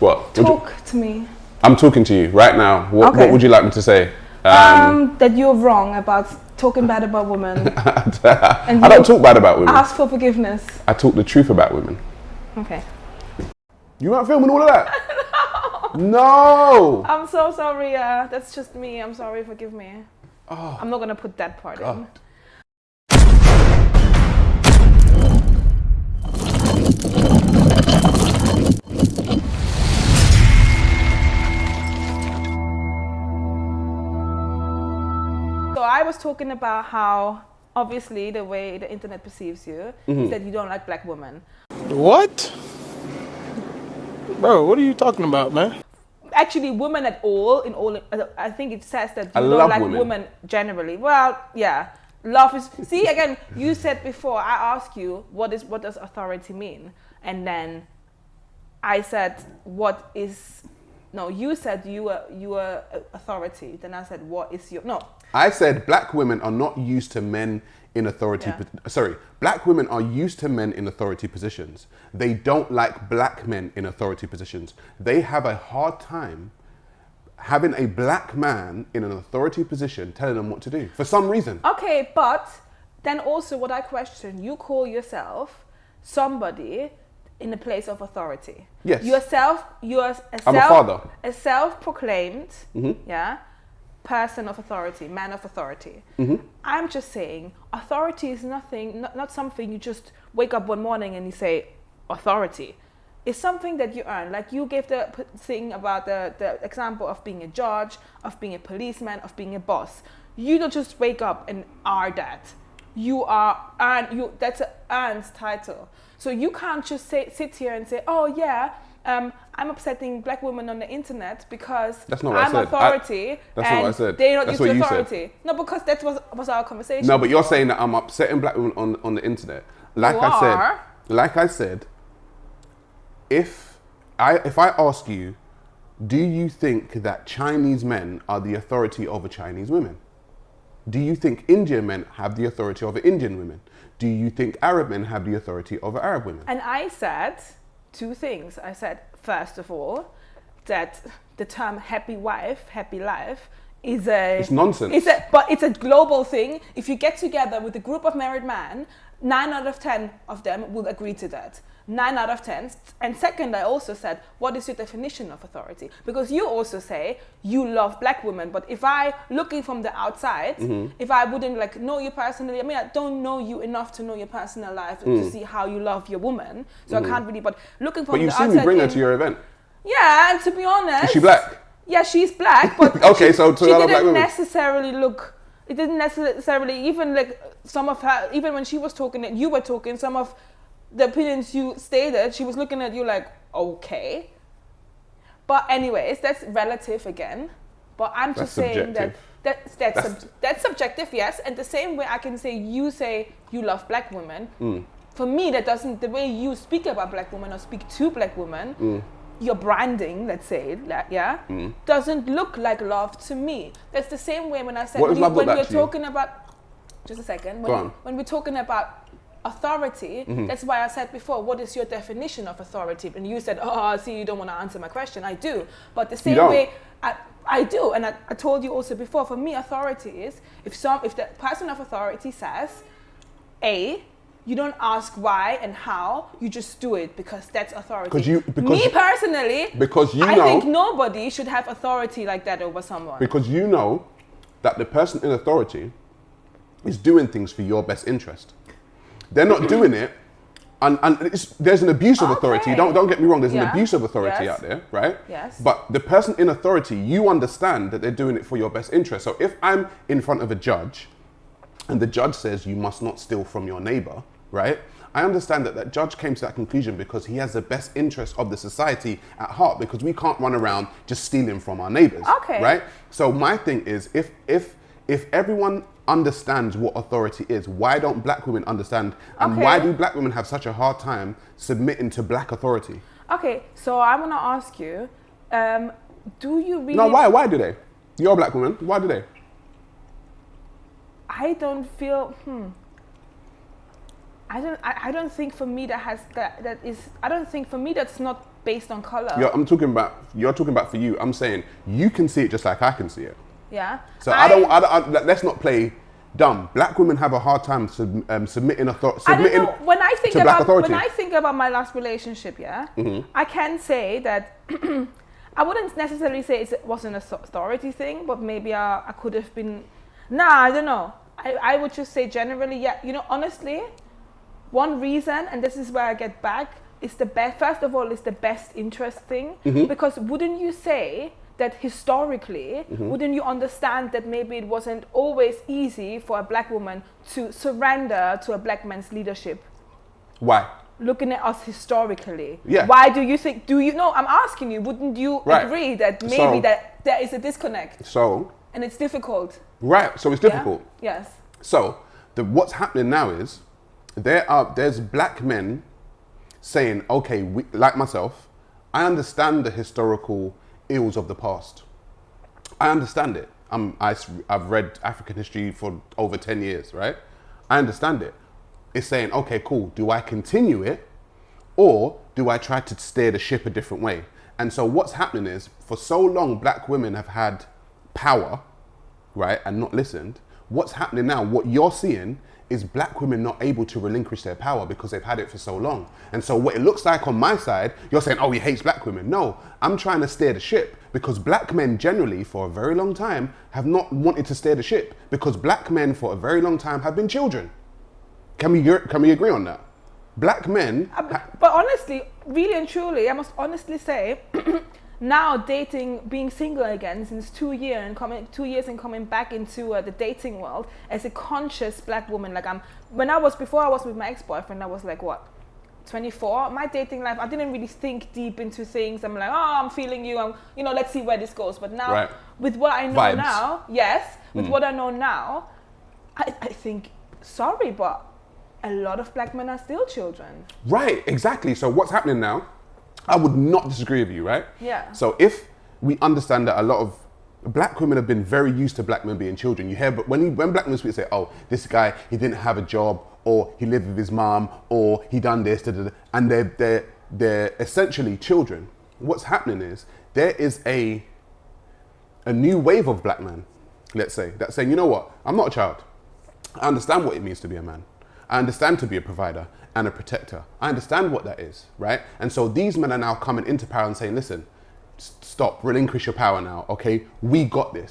What? Talk to me. I'm talking to you right now. What would you like me to say? That you're wrong about talking bad about women. I don't talk bad about women. Ask for forgiveness. I talk the truth about women. Okay. You weren't filming all of that? No! I'm so sorry. That's just me. I'm sorry. Forgive me. Oh, I'm not going to put that part in. So I was talking about how, obviously, the way the internet perceives you is that you don't like black women. What? Bro, what are you talking about, man? Actually, women at all, I think it says that you don't like women generally. Well, yeah. Love is, see, again, you said before, I asked you, what does authority mean? And then I said, you said you were authority. Then I said, what is your, no. I said black women are not used to men in authority. Sorry, black women are used to men in authority positions. They don't like black men in authority positions. They have a hard time having a black man in an authority position telling them what to do for some reason. Okay, but then also what I question, you call yourself somebody in a place of authority. Yes. I'm a father. A self-proclaimed, person of authority, man of authority. I'm just saying, authority is not something you just wake up one morning and you say, authority. It's something that you earn. Like you gave the thing about the example of being a judge, of being a policeman, of being a boss. You don't just wake up and are that. That's an earned title. So you can't just sit here and say, oh yeah, I'm upsetting black women on the internet because I'm authority. That's not what I said. They're not used to authority. No, because that was our conversation. No, but you're saying that I'm upsetting black women on the internet. Like I said, if I ask you, do you think that Chinese men are the authority over Chinese women? Do you think Indian men have the authority over Indian women? Do you think Arab men have the authority over Arab women? And I said two things. I said, first of all, that the term happy wife, happy life it's nonsense. But it's a global thing. If you get together with a group of married men, 9 out of 10 of them will agree to that. 9 out of 10. And second, I also said, what is your definition of authority? Because you also say you love black women, but if I, looking from the outside, if I wouldn't know you personally, I mean, I don't know you enough to know your personal life to see how you love your woman. So I can't really, but looking from the outside. But you've seen me bring her to your event. Yeah, and to be honest. Is she black? Yeah, she's black, but okay, she didn't necessarily look. It didn't necessarily, even some of her, even when she was talking and you were talking, some of the opinions you stated, she was looking at you like, okay. But anyways, that's relative again. But I'm just saying that's subjective, yes. And the same way I can say you love black women. For me, that doesn't, the way you speak about black women or speak to black women, your branding, let's say, doesn't look like love to me. That's the same way when I said, when we're talking about, just a second, when we're talking about authority, that's why I said before, what is your definition of authority? And you said, oh, I see you don't want to answer my question. I do. But the same way, I do. And I told you also before, for me, authority is, if the person of authority says, A, you don't ask why and how, you just do it because that's authority. Me personally, I think nobody should have authority like that over someone. Because you know that the person in authority is doing things for your best interest. They're not doing it, and there's an abuse of authority. Don't get me wrong, there's an abuse of authority out there, right? Yes. But the person in authority, you understand that they're doing it for your best interest. So if I'm in front of a judge, and the judge says you must not steal from your neighbor, right? I understand that judge came to that conclusion because he has the best interest of the society at heart, because we can't run around just stealing from our neighbors, right? So my thing is, if everyone understands what authority is, why don't black women understand, and why do black women have such a hard time submitting to black authority? Okay, so I want to ask you, do you really... No, why do they? You're a black woman, why do they? I don't feel, I don't think for me I don't think for me that's not based on color. You're talking about for you. I'm saying you can see it just like I can see it. Yeah. So let's not play dumb. Black women have a hard time submitting I don't know. When I think to black authority. when I think about my last relationship, I can say that I wouldn't necessarily say it wasn't a authority thing, but maybe I could have been. Nah, I don't know. I would just say generally, yeah. You know, honestly, one reason, and this is where I get back, is the best. First of all, is the best interest thing, because wouldn't you say that historically, wouldn't you understand that maybe it wasn't always easy for a black woman to surrender to a black man's leadership? Why? Looking at us historically. Yeah. Why do you think, I'm asking you, wouldn't you agree that maybe that there is a disconnect? And it's difficult. Right, so it's difficult. Yeah? Yes. So what's happening now is there's black men saying, okay, like myself, I understand the historical ills of the past. I understand it. I've read African history for over 10 years, right? I understand it. It's saying, okay, cool. Do I continue it, or do I try to steer the ship a different way? And so what's happening is, for so long, black women have had power, right, and not listened. What's happening now, what you're seeing, is black women not able to relinquish their power because they've had it for so long. And so what it looks like on my side, you're saying, oh, he hates black women. No, I'm trying to steer the ship, because black men generally, for a very long time, have not wanted to steer the ship, because black men for a very long time have been children. Can we agree on that? Black men... But honestly, really and truly, I must honestly say, now dating, being single again since 2 years and coming back into the dating world as a conscious black woman, like before I was with my ex-boyfriend, I was like, what, 24? My dating life, I didn't really think deep into things. I'm like, oh, I'm feeling you, let's see where this goes. But now, with what I know now, with what I know now, I think, sorry, but a lot of black men are still children. Right, exactly. So what's happening now, I would not disagree with you, right? Yeah. So if we understand that a lot of black women have been very used to black men being children, you hear, but when black men speak, say, oh, this guy, he didn't have a job, or he lived with his mom, or he done this, and they're essentially children. What's happening is, there is a new wave of black men, let's say, that's saying, you know what, I'm not a child. I understand what it means to be a man. I understand to be a provider and a protector. I understand what that is, right? And so these men are now coming into power and saying, listen, stop, relinquish your power now, okay? We got this.